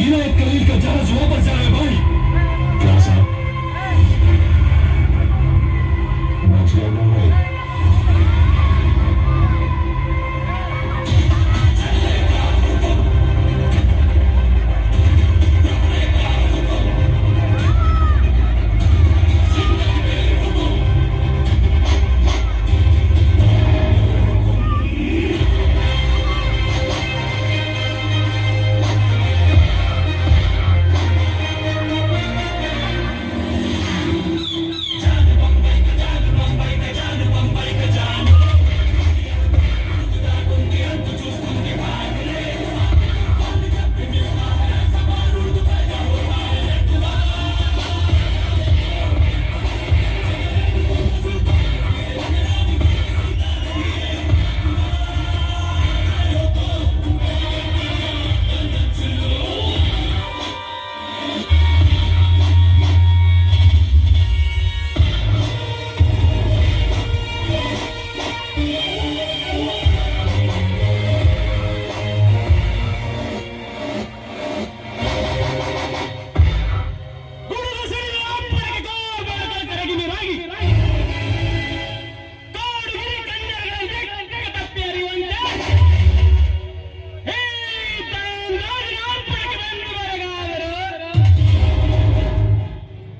इनायत कलील का जहाज वापस जा रहा है भाई। क्या साहब? मुझे नहीं।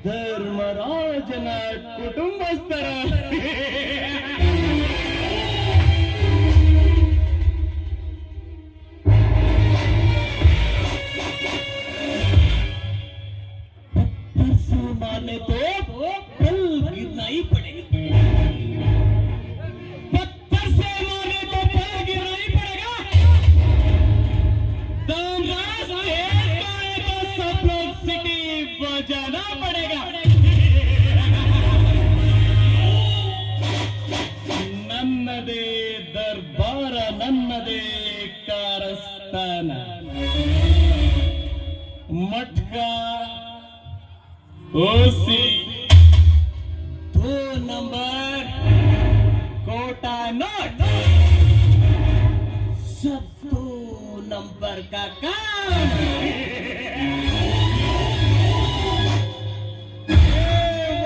ಧರ್ಮರಾಜನ ಕುಟುಂಬಸ್ಥರ माने तो पल गिरना ही पड़ेगा। पत्थर से माने तो पल गिरना ही पड़ेगा। दामराज तो सब लोग सिटी बजाना पड़ेगा। नन्नदे दरबार नन्नदे कारस्थान मटका ओसी 2 नंबर कोटा नोट सब 2 नंबर का काम।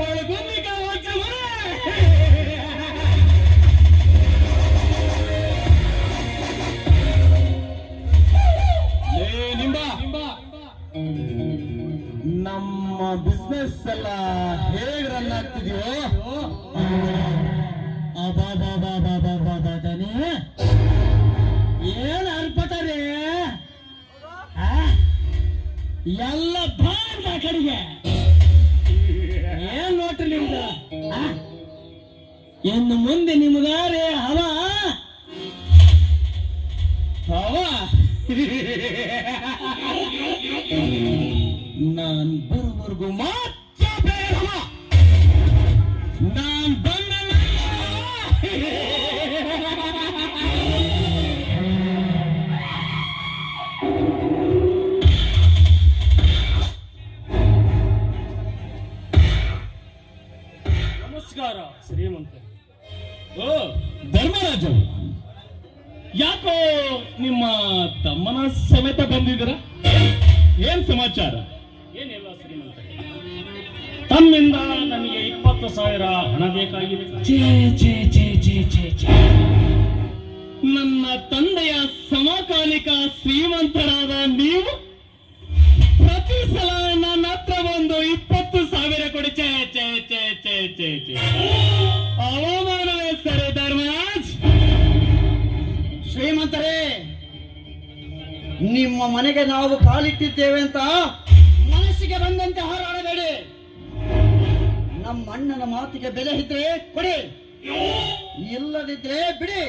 ಒಳಗುಂದಿ का ನಮ್ಮ ಬಿಸ್ನೆಸ್ ಎಲ್ಲ ಹೇಗ್ ರನ್ ಆಗ್ತಿದೆಯೋ ಏನ್ ಅನ್ಪಟ್ಟಾರೆ ಎಲ್ಲ ಭಾಳ ಕಡೆಗೆ ಏನ್ ನೋಟ್ರಿ ನಿಮ್ದು ಇನ್ನು ಮುಂದೆ ನಿಮ್ಗಾರೆ ಹವ ನಾನ್ ಬರೋವರೆಗೂ ಮಾತ್ರ ಬೇಡ ನಾನ್ ಬಂದ ನಮಸ್ಕಾರ ಶ್ರೀಮಂತ. ಓ ಧರ್ಮರಾಜ, ಯಾಕೋ ನಿಮ್ಮ ತಮ್ಮನ ಸಮೇತ ಬಂದಿದ್ದೀರ? ಏನ್ ಸಮಾಚಾರ? ಏನಿಲ್ಲ ಶ್ರೀಮಂತ, ತಮ್ಮಿಂದ ನನಗೆ 20,000 ಹಣ ಬೇಕಾಗಿದೆ. ನನ್ನ ತಂದೆಯ ಸಮಕಾಲಿಕ ಶ್ರೀಮಂತರಾದ ನೀವು ಪ್ರತಿ ಸಲ ನನ್ನ ಹತ್ರ ಒಂದು 20,000 ಕೊಡಿ. ಅವಮಾನವೇ ಸರಿ ಧರ್ಮರಾಜ್. ಶ್ರೀಮಂತರೇ, ನಿಮ್ಮ ಮನೆಗೆ ನಾವು ಕಾಲಿಟ್ಟಿದ್ದೇವೆ ಅಂತ ಮನಸ್ಸಿಗೆ ಬಂದಂತೆ ಹಾರಾಡಬೇಡಿ. ನಮ್ಮ ಅಣ್ಣನ ಮಾತಿಗೆ ಬೆಲೆ ಇದ್ರೆ ಕೊಡಿ, ಇಲ್ಲದಿದ್ರೆ ಬಿಡಿ.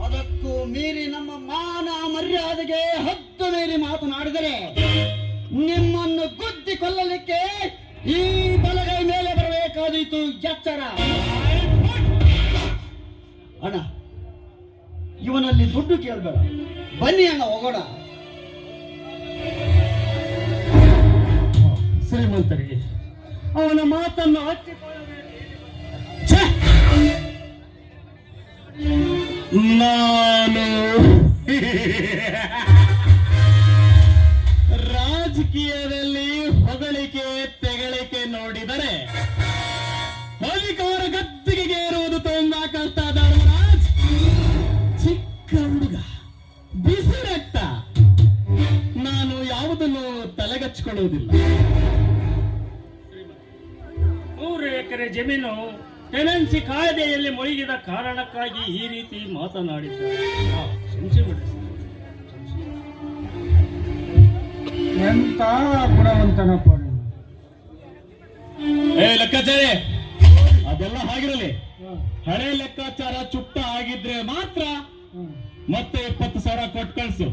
ಅದಕ್ಕೂ ಮೀರಿ ನಮ್ಮ ಮಾನ ಮರ್ಯಾದೆಗೆ ಹದ್ದು ಮೀರಿ ಮಾತನಾಡಿದರೆ ನಿಮ್ಮನ್ನು ಗುದ್ದಿ ಕೊಲ್ಲಲಿಕ್ಕೆ ಈ ಬಲಗೈ ಮೇಲೆ ಬರಬೇಕಾದೀತು. ಎಚ್ಚರ. ಅಣ್ಣ, ಇವನಲ್ಲಿ ದುಡ್ಡು ಕೇಳಬೇಡ, ಬನ್ನಿ ಅಣ್ಣ ಹೋಗೋಣ. ಶ್ರೀಮಂತರಿಗೆ ಅವನ ಮಾತನ್ನು ನಾನು ರಾಜಕೀಯದಲ್ಲಿ ಹೊಗಳಿಕೆ ತೆಗಳಿಕೆ ನೋಡಿದರೆ ಅಧಿಕಾರ ಗದ್ದಿಗೆ ಏರುವುದು ತುಂಬಾ ಕಷ್ಟ. ಧರ್ಮರಾಜ್ ಚಿಕ್ಕ ಹುಡುಗ, ಬಿಸಿ ರಕ್ತ. ನಾನು ಯಾವುದನ್ನು ತಲೆಗಚ್ಚಿಕೊಳ್ಳುವುದಿಲ್ಲ. 3 ಎಕರೆ ಜಮೀನು ಟೆನೆನ್ಸಿ ಕಾಯ್ದೆಯಲ್ಲಿ ಮುಳುಗಿದ ಕಾರಣಕ್ಕಾಗಿ ಈ ರೀತಿ ಮಾತನಾಡಿದ್ದಾರೆ. ಕ್ಷಮಿಸಿಬಿಡಿ. ಎಂತ ಗುಣವಂತನಪ್ಪ ನೀನು. ಲೆಕ್ಕಾಚಾರ ಅದೆಲ್ಲ ಆಗಿರಲಿ. ಹಳೆ ಲೆಕ್ಕಾಚಾರ ಚುಟ್ಟ ಆಗಿದ್ರೆ ಮಾತ್ರ ಮತ್ತೆ 20,000 ಕೊಟ್ಟು ಕಳ್ಸು.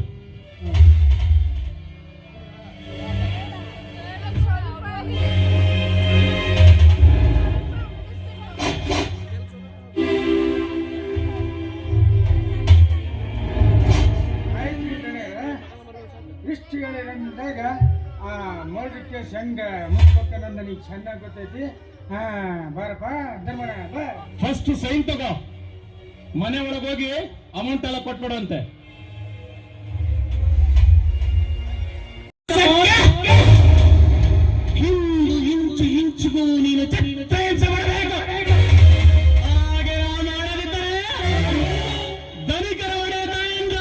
ಇಷ್ಟು ಹೇಳಿದಾಗ ಆ ಮೋದಕ್ಕೆ ಸಂಘ ಮುಖಪಕ್ಕ ನೀ ಚೆನ್ನಾಗಿ ಗೊತ್ತೈತಿ. ಹಾ ಬಾರಪ್ಪ ಧರ್ಮಣ ಬಾ. ಫಸ್ಟ್ ಸೈನ್ ತಗೋ, ಮನೆ ಒಳಗೆ ಹೋಗಿ ಅಮೌಂಟ್ ಎಲ್ಲ ಕೊಟ್ಬಿಡುವಂತೆ. ಹಿಂದು ಇಂಚು ಇಂಚಿಗೂ ನೀನು ಚಿತ್ರಹಿಂಸೆ ಮಾಡಬೇಕು. ಹಾಗೆ ಮಾಡದಿದ್ದರೆ ಧನಿಕರ ಒಡೆಯ ತಾಯಿಂದ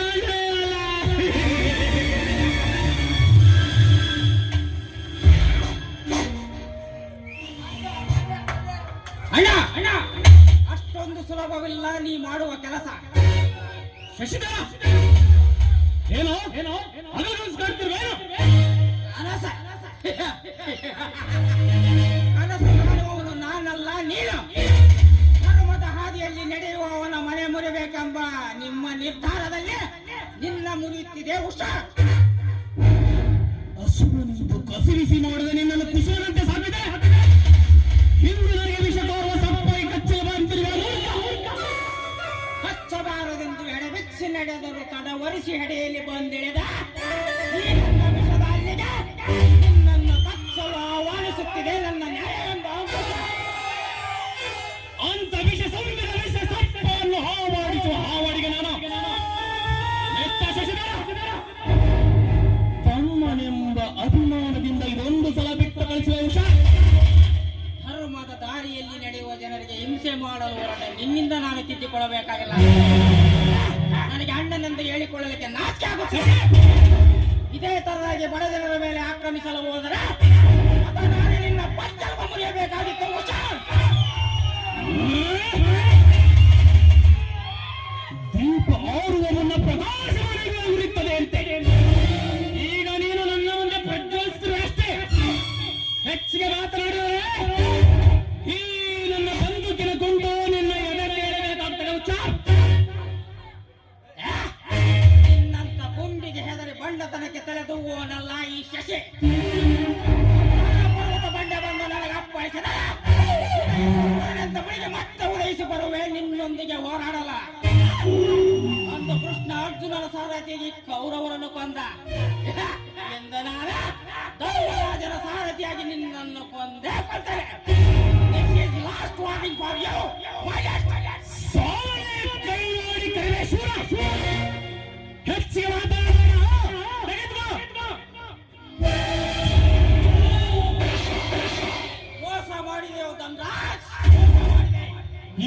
ಅಣ್ಣ ಅಣ್ಣ, ಅಷ್ಟೊಂದು ಸುಲಭವಿಲ್ಲ ನೀ ಮಾಡುವ ಕೆಲಸ. ಶಶಿಧರ ಏನೋ ಏನೋ ಕಾಡ್ತಿರ್ವೇನು? ಕನಸು ಕಾಣುವವನು ನಾನಲ್ಲ, ನೀನು. ಧರ್ಮದ ಹಾದಿಯಲ್ಲಿ ನಡೆಯುವವನ ಮನೆ ಮುರಿಬೇಕೆಂಬ ನಿಮ್ಮ ನಿರ್ಧಾರದಲ್ಲಿ ನಿನ್ನ ಮುರಿಯುತ್ತಿದೆ ಹುಷಾರ್. ಹಸುವನಿಂದು ಕಸಿರಿಸಿ ನೋಡಿದ ನಿನ್ನನ್ನು ಕುಸುವನಂತೆ ಸಾಕಿದೆ. ಇಂದು ನನಗೆ ವಿಷ ತೋರುವ ಸಪ್ಪಾಯಿ ಕಚ್ಚಲು ಹಚ್ಚಬಾರದೆಂದು ಎಡವೆಚ್ಚಿ ನಡೆದರು ತಡವರಿಸಿ ಹೆಡೆಯಲ್ಲಿ ಬಂದಿಳಿದ ಈ ನನ್ನ ವಿಷದ ಅಲ್ಲಿಗೆ ನಿನ್ನನ್ನು ಕಚ್ಚಲು ಆಹ್ವಾನಿಸುತ್ತಿದೆ ನನ್ನ ನ್ಯಾಯವೆಂಬ ಅಂಕುಶ. ಅಂತ ವಿಷ ಸಂಬಿದ ವಿಷ ಸಪ್ಪವನ್ನು ಹಾವಾಡಿಸುವ ಹಾವಾಡಿಗೆ ನಾನು ಎತ್ತ ಶಶಿಧರ ತಮ್ಮನೆಂಬ ಅಭಿಮಾನದಿಂದ ಇದೊಂದು ಸಲ ಬಿಟ್ಟು ಕಳಿಸುವ ಹುಷಾರ್. ಧರ್ಮದ ದಾರಿಯಲ್ಲಿ ನಡೆಯುವ ಜನರಿಗೆ ಹಿಂಸೆ ಮಾಡಲು ಹೊರಟ ನಿನ್ನಿಂದ ನಾನು ತಿದ್ದಿಕೊಳ್ಳಬೇಕಾಗಿಲ್ಲ. ನನಗೆ ಅಣ್ಣನೆಂದು ಹೇಳಿಕೊಳ್ಳಲಿಕ್ಕೆ ನಾಚಿಕೆ ಆಗುತ್ತದೆ. ಇದೇ ತರದಾಗಿ ಬಡ ಜನರ ಮೇಲೆ ಆಕ್ರಮಿಸಲು ಹೋದರೆ ನಾನೇ ನಿನ್ನ ಪಂಚರ್ಮ ಮುರಿಯಬೇಕಾಗಿತ್ತು ಹುಷಾರ್. ದೀಪ ಆರುವ ಮುನ್ನ ಪ್ರಕಾಶವಾಗಿ ಉರಿಯುತ್ತದೆ ಅಂತೆ. ಈಗ ನೀನು ನನ್ನ ಮುಂದೆ ಪ್ರಜ್ವಲಿಸುತ್ತಿರುವೆ ಅಷ್ಟೇ. ಹೆಚ್ಚಿಗೆ ಮಾತನಾಡಿದರೆ ಈ ನನ್ನ ಬಂದೂಕಿನ ಗುಂಡು ನಿನ್ನ ಎದೆಗೆ ಏಳಬೇಕಾಗ್ತದೆ ಹುಷಾರ್. ನಿನ್ನಂತ ಗುಂಡಿಗೆ ಹೆದರಿ ಬಂಡತನಕ್ಕೆ ತಲೆದೂಗುವವನಲ್ಲ ಈ ಶಶಿ. ಪರ್ವತ ಬಂಡೆ ಬಂದು ನನಗೆ ಅಪ್ಪಳಿಸಿದ ಬಳಿಗೆ ಮತ್ತೆ ಉದಯಿಸಿ ಬರುವೆ ನಿನ್ನೊಂದಿಗೆ ಹೋರಾಡಲ್ಲ. ಅಂದು ಕೃಷ್ಣ ಅರ್ಜುನನ ಸಾರಥಿಯಾಗಿ ಕೌರವರನ್ನು ಕೊಂದ ಎಂದ ನಾನು ಧರ್ಮರಾಜನ ಸಾರಥಿಯಾಗಿ ನಿನ್ನನ್ನು ಕೊಂದೇ ಕೊಡ್ತೇನೆ. Last warning for you. ಕೈ ನೋಡಿ ಕರಿವೆ ಶೂರ. ಹೆಚ್ಚಿಗೆ ಮಾತಾಡೋಣ. ಮೋಸ ಮಾಡಿದೆವು ಧನ್ರಾಜ್.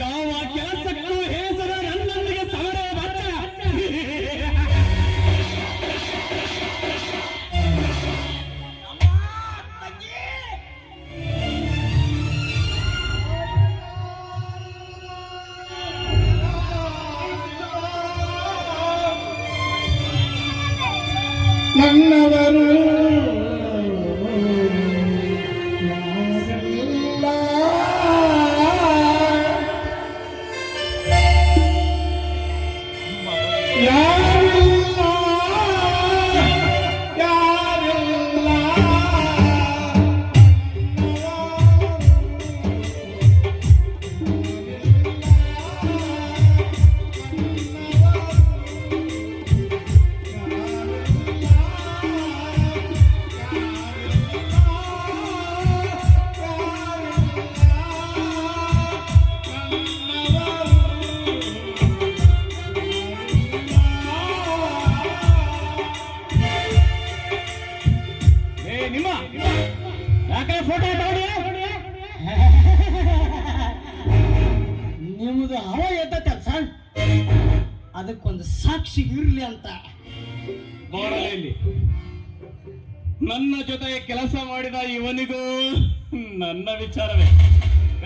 ಯಾವ ಕೆಲಸಕ್ಕೂ ಹೇಸರ ನನ್ನೊಂದಿಗೆ ಸಮರ ಬಚ್ಚ. ನನ್ನವರು ಎತ್ತೈತಲ್ಲ ಸರ್, ಅದಕ್ಕೊಂದು ಸಾಕ್ಷಿ ಇರ್ಲಿ ಅಂತ. ಬೋರಲೆಯಲ್ಲಿ ನನ್ನ ಜೊತೆ ಕೆಲಸ ಮಾಡಿದ ಇವನಿಗೂ ನನ್ನ ವಿಚಾರವೇ.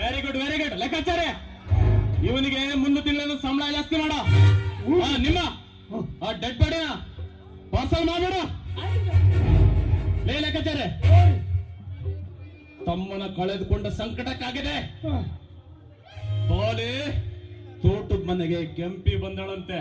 Very good very good. ಲೆಕ್ಕಾಚಾರ ಇವನಿಗೆ ಮುಂದೆ ತಿಂಗಳ ಸಂಬಳ ಜಾಸ್ತಿ ಮಾಡ. ನಿಮ್ಮ ಡೆಡ್ ಬಾಡಿನ ಪಾರ್ಸಲ್ ಮಾಡ್ಬೇಡ. ಲೆಕ್ಕಾಚಾರ ತಮ್ಮನ ಕಳೆದುಕೊಂಡ ಸಂಕಟಕ್ಕಾಗಿದೆ. ಬಾಲೆ ತೋಟದ ಮನೆಗೆ ಕೆಂಪಿ ಬಂದಳಂತೆ.